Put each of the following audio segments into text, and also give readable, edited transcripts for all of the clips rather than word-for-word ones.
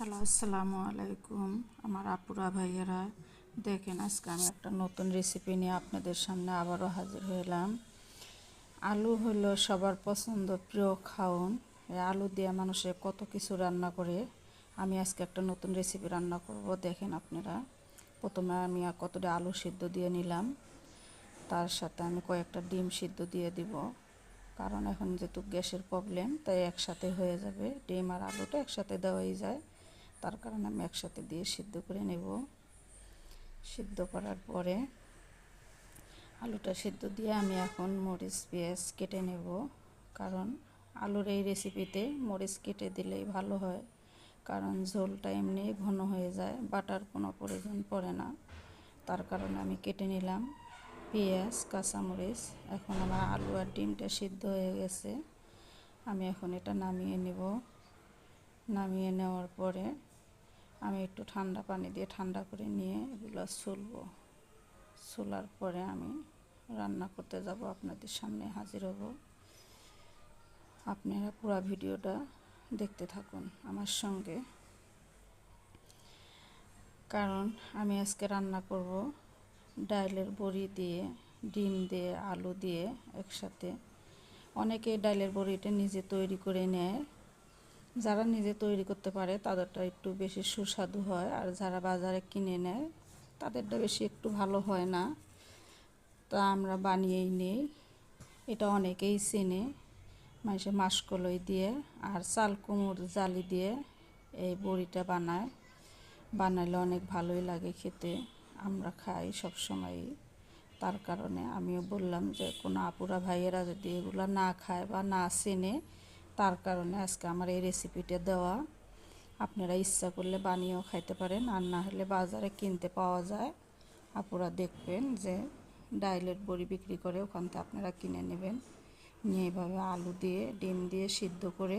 Hello, আসসালামু আলাইকুম আমার আপুরা ভাইয়েরা। দেখেন, আজকে আমি একটা নতুন রেসিপি নিয়ে আপনাদের সামনে আবারও হাজির হলাম। আলু হলো সবার পছন্দ প্রিয় খাওন। এই আলু দিয়ে মানুষে কত কিছু রান্না করে। আমি আজকে একটা নতুন রেসিপি রান্না করব। দেখেন আপনারা, প্রথমে আমি কতটা আলু সিদ্ধ দিয়ে নিলাম, তার সাথে আমি কয়েকটা ডিম সিদ্ধ দিয়ে দিব। কারণ এখন যেহেতু গ্যাসের প্রবলেম, তাই একসাথে হয়ে যাবে। ডিম আর আলুটা একসাথে দেওয়াই যায়, তার কারণে আমি একসাথে দিয়ে সিদ্ধ করে নেব। সিদ্ধ করার পরে আলুটা সিদ্ধ দিয়ে আমি এখন মরিচ পেঁয়াজ কেটে নেব। কারণ আলুর এই রেসিপিতে মরিচ কেটে দিলেই ভালো হয়, কারণ ঝোলটা এমনি ঘন হয়ে যায়, বাটার কোনো প্রয়োজন পড়ে না। তার কারণে আমি কেটে নিলাম পেঁয়াজ কাঁচামরিচ। এখন আমার আলু আর ডিমটা সিদ্ধ হয়ে গেছে, আমি এখন এটা নামিয়ে নেব। নামিয়ে নেওয়ার পরে আমি একটু ঠান্ডা পানি দিয়ে ঠান্ডা করে নিয়ে এগুলো ছুলবো। ছুলার পরে আমি রান্না করতে যাব, আপনাদের সামনে হাজির হব। আপনারা পুরো ভিডিওটা দেখতে থাকুন আমার সঙ্গে, কারণ আমি আজকে রান্না করব ডালের বড়ি দিয়ে, ডিম দিয়ে, আলু দিয়ে একসাথে। অনেকে ডালের বড়িটা নিজে তৈরি করে নেয়। যারা নিজে তৈরি করতে পারে তাদেরটা একটু বেশি সুস্বাদু হয়, আর যারা বাজারে কিনে নেয় তাদেরটা বেশি একটু ভালো হয় না। তা আমরা বানিয়েই নেই। এটা অনেকেই চেনে, মানুষে মাসকলাই দিয়ে আর চাল কুমড়োর জালি দিয়ে এই বড়িটা বানাইলে অনেক ভালোই লাগে খেতে। আমরা খাই সব সময়ই। তার কারণে আমিও বললাম যে কোনো আপুরা ভাইয়েরা যদি এগুলো না খায় বা না চেনে, তার কারণে আজকে আমার এই রেসিপিটা দেওয়া। আপনারা ইচ্ছা করলে বানিয়েও খাইতে পারেন, আর না হলে বাজারে কিনতে পাওয়া যায়। আপুরা দেখবেন যে ডাইলের বড়ি বিক্রি করে, ওখান থেকে আপনারা কিনে নেবেন। নিয়ে এভাবে আলু দিয়ে ডিম দিয়ে সিদ্ধ করে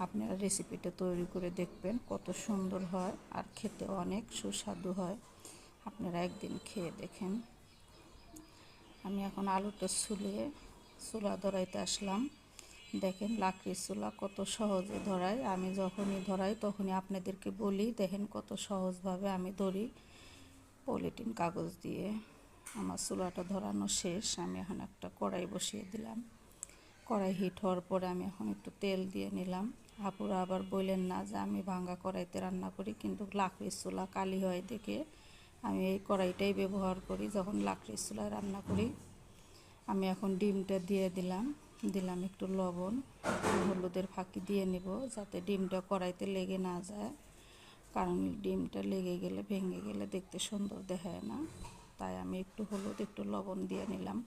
আপনারা রেসিপিটা তৈরি করে দেখবেন, কত সুন্দর হয় আর খেতেও অনেক সুস্বাদু হয়। আপনারা একদিন খেয়ে দেখেন। আমি এখন আলুটা ছুলে চুলা ধরাইতে আসলাম। দেখেন লাকড়ির চুলা কত সহজে ধরায়। আমি যখনই ধরাই তখনই আপনাদেরকে বলি, দেখেন কত সহজভাবে আমি ধরি পলিথিন কাগজ দিয়ে। আমার চুলাটা ধরানো শেষ। আমি এখন একটা কড়াই বসিয়ে দিলাম। কড়াই হিট হওয়ার পরে আমি এখন একটু তেল দিয়ে নিলাম। আপুরা আবার বললেন না যে আমি ভাঙা কড়াইতে রান্না করি, কিন্তু লাকড়ির চুলা কালি হয় দেখে আমি এই কড়াইটাই ব্যবহার করি যখন লাকড়ির চুলায় রান্না করি। আমি এখন ডিমটা দিয়ে দিলাম একটু লবণ, হলুদের ফাঁকি দিয়ে নেব যাতে ডিমটা কড়াইতে লেগে না যায়। কারণ ডিমটা লেগে গেলে, ভেঙে গেলে দেখতে সুন্দর দেখায় না। তাই আমি একটু হলুদ একটু লবণ দিয়ে নিলাম।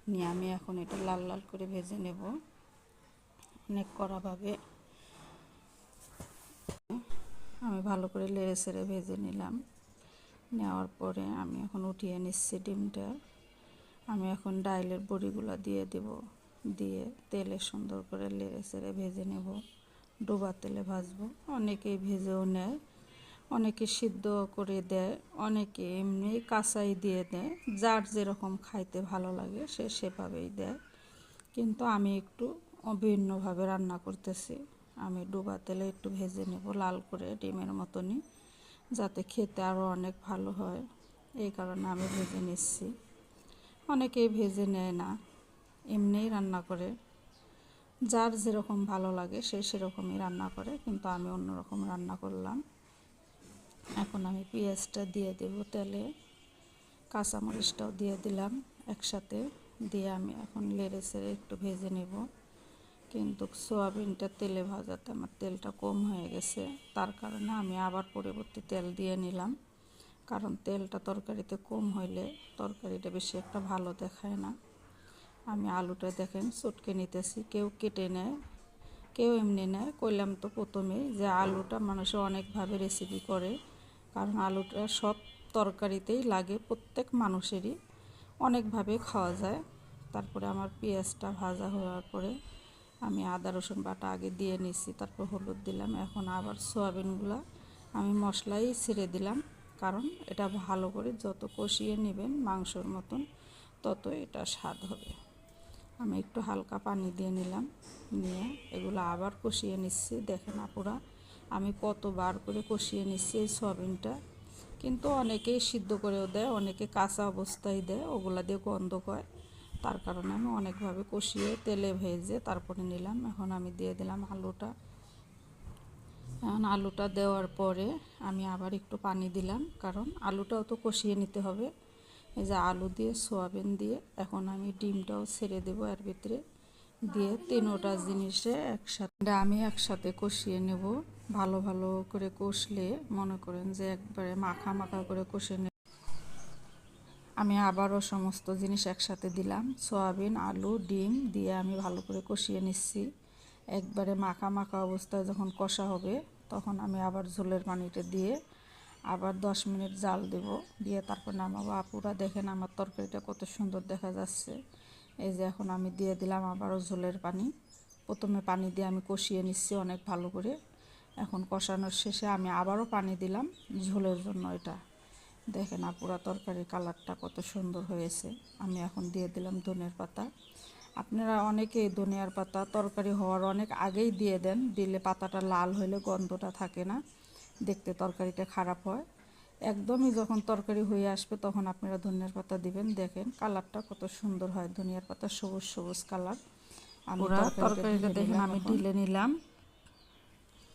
নিয়ে আমি এখন এটা লাল লাল করে ভেজে নেব অনেক কড়াভাবে। আমি ভালো করে নেড়ে চেড়ে ভেজে নিলাম। নেওয়ার পরে আমি এখন উঠিয়ে নিচ্ছি ডিমটা। আমি এখন ডালের বড়িগুলো দিয়ে দেব, দিয়ে তেলে সুন্দর করে নেড়ে চেড়ে ভেজে নেব। ডোবা তেলে ভাজবো। অনেকেই ভেজেও নেয়, অনেকে সিদ্ধ করে দেয়, অনেকে এমনি কাঁচাই দিয়ে দেয়। যার যেরকম খাইতে ভালো লাগে সে সেভাবেই দেয়, কিন্তু আমি একটু ভিন্নভাবে রান্না করতেছি। আমি ডোবা তেলে একটু ভেজে নেব লাল করে, ডিমের মতনই, যাতে খেতে আরও অনেক ভালো হয়। এই কারণে আমি ভেজে নিচ্ছি। অনেকেই ভেজে নেয় না, এমনিই রান্না করে। যার যেরকম ভালো লাগে সে সেরকমই রান্না করে, কিন্তু আমি অন্যরকম রান্না করলাম। এখন আমি পেঁয়াজটা দিয়ে দেব তেলে, কাঁচামরিচটাও দিয়ে দিলাম একসাথে। দিয়ে আমি এখন নেড়ে চেড়ে একটু ভেজে নেব। কিন্তু সয়াবিনটা তেলে ভাজাতে আমার তেলটা কম হয়ে গেছে, তার কারণে আমি আবার পরবর্তী তেল দিয়ে নিলাম। কারণ তেলটা তরকারিতে কম হইলে তরকারিটা বেশি একটা ভালো দেখায় না। আমি আলুটা দেখেন চটকে নিতেছি, কেউ কেটে নেয়, কেউ এমনি নেয়। কইলাম তো প্রথমেই যে আলুটা মানুষে অনেকভাবে রেসিপি করে, কারণ আলুটা সব তরকারিতেই লাগে, প্রত্যেক মানুষেরই অনেকভাবে খাওয়া যায়। তারপরে আমার পেঁয়াজটা ভাজা হওয়ার পরে আমি আদা রসুন বাটা আগে দিয়ে নিচ্ছি, তারপর হলুদ দিলাম। এখন আবার সয়াবিনগুলো আমি মশলাই ছেড়ে দিলাম, কারণ এটা ভালো করে যত কষিয়ে নেবেন মাংসর মতন, তত এটা স্বাদ হবে। আমি একটু হালকা পানি দিয়ে নিলাম, নিয়ে এগুলো আবার কষিয়ে নিচ্ছি। দেখেন আপুরা, আমি কতবার করে কষিয়ে নিচ্ছি এই সয়াবিনটা। কিন্তু অনেকেই সিদ্ধ করেও দেয়, অনেকে কাঁচা অবস্থায় দেয়, ওগুলা দিয়ে গন্ধ হয়। তার কারণে আমি অনেকভাবে কষিয়ে তেলে ভেজে তারপরে নিলাম। এখন আমি দিয়ে দিলাম আলুটা। এখন আলুটা দেওয়ার পরে আমি আবার একটু পানি দিলাম, কারণ আলুটাও তো কষিয়ে নিতে হবে। এই যে আলু দিয়ে সয়াবিন দিয়ে এখন আমি ডিমটাও ছেড়ে দেবো এর ভিতরে দিয়ে তিনোটা জিনিসে একসাথে আমি একসাথে কষিয়ে নেব। ভালো ভালো করে কষলে মনে করেন যে একবারে মাখা মাখা করে কষে নেব। আমি আবারও সমস্ত জিনিস একসাথে দিলাম, সয়াবিন, আলু, ডিম দিয়ে আমি ভালো করে কষিয়ে নিচ্ছি। একবারে মাখা মাখা অবস্থায় যখন কষা হবে তখন আমি আবার ঝোলের পানিটা দিয়ে আবার 10 মিনিট জাল দেব, দিয়ে তারপর নামাবো। আপুরা দেখেন আমার তরকারিটা কত সুন্দর দেখা যাচ্ছে। এই যে এখন আমি দিয়ে দিলাম আবারও ঝোলের পানি। প্রথমে পানি দিয়ে আমি কষিয়ে নিচ্ছি অনেক ভালো করে। এখন কষানোর শেষে আমি আবারও পানি দিলাম ঝোলের জন্য। এটা দেখেন আপুরা তরকারির কালারটা কত সুন্দর হয়েছে। আমি এখন দিয়ে দিলাম ধনিয়ার পাতা। আপনারা অনেকেই ধনিয়ার পাতা তরকারি হওয়ার অনেক আগেই দিয়ে দেন, দিলে পাতাটা লাল হলে গন্ধটা থাকে না, দেখতে তরকারিটা খারাপ হয়। একদমই যখন তরকারি হয়ে আসবে তখন আপনারা ধনিয়ার পাতা দিবেন। দেখেন কালারটা কত সুন্দর হয়, ধনিয়ার পাতা সবুজ সবুজ কালার। আমি তরকারিটা দেখেন আমি ঢেলে নিলাম।